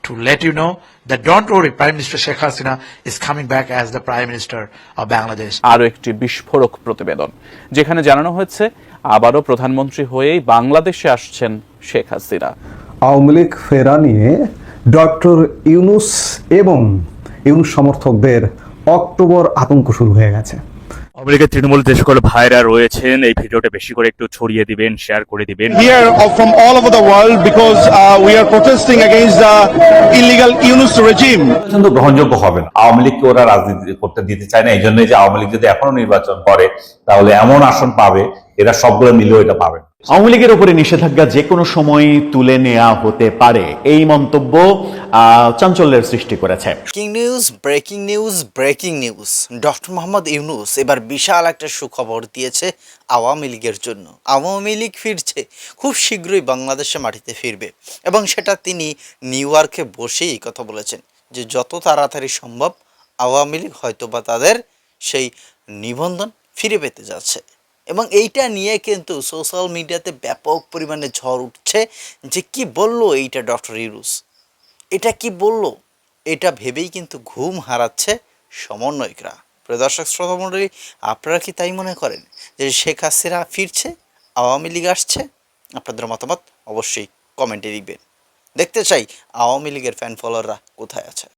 to let you know that don't worry, Prime Minister Sheikh Hasina is coming back as the Prime Minister of Bangladesh. আরও একটি বিস্ফোরক প্রতিবেদন, যেখানে জানানো হয়েছে আবারও প্রধানমন্ত্রী হয়েই বাংলাদেশে আসছেন শেখ হাসিনা। আওয়ামী লীগ ফেরা নিয়ে ডক্টর ইউনূস এবং ইউনূস সমর্থকদের অক্টোবর আতঙ্ক শুরু হয়ে গেছে। আওয়ামী লীগের তৃণমূল যে সকল ভাইরা রয়েছেন, এই ভিডিওটা বেশি করে একটু ছড়িয়ে দিবেন, শেয়ার করে দিবেন। Here from all over the world because we are protesting against the illegal Yunus regime. কিন্তু গ্রহণযোগ্য হবে না। আওয়ামী লীগকে ওরা রাজনীতি করতে দিতে চায় না, এই জন্যই যে আওয়ামী লীগ যদি এখনো নির্বাচন করে তাহলে এমন আসন পাবে এরা সবগুলো মিলেও এটা পাবে। আওয়ামী লীগের উপরে নিষেধাজ্ঞা যে কোনো সময় তুলে নেওয়া হতে পারে, এই মন্তব্য চাঞ্চল্যের সৃষ্টি করেছে। Breaking news doctor Mohammad Yunus এবার বিশাল একটা সুখবর দিয়েছে আওয়ামী লীগের জন্য। আওয়ামী লীগ ফিরছে, খুব শীঘ্রই বাংলাদেশে মাটিতে ফিরবে, এবং সেটা তিনি নিউ ইয়র্কে বসেই কথা বলেছেন যে যত তাড়াতাড়ি সম্ভব আওয়ামী লীগ হয়তোবা তাদের সেই নিবন্ধন ফিরে পেতে যাচ্ছে। এবং এইটা নিয়ে কিন্তু সোশ্যাল মিডিয়াতে ব্যাপক পরিমাণে ঝড় উঠছে যে কি বললো এইটা ডক্টর ইউনূস, এটা কি বললো, এটা ভেবেই কিন্তু ঘুম হারাচ্ছে সমন্বয়করা। প্রিয় দর্শক শ্রোতা মণ্ডলী, আপনারা কি তাই মনে করেন যে শেখ হাসিনা ফিরছে, আওয়ামী লীগ আসছে? আপনাদের মতামত অবশ্যই কমেন্টে লিখবেন। দেখতে চাই আওয়ামী লীগের ফ্যান ফলোয়াররা কোথায় আছে।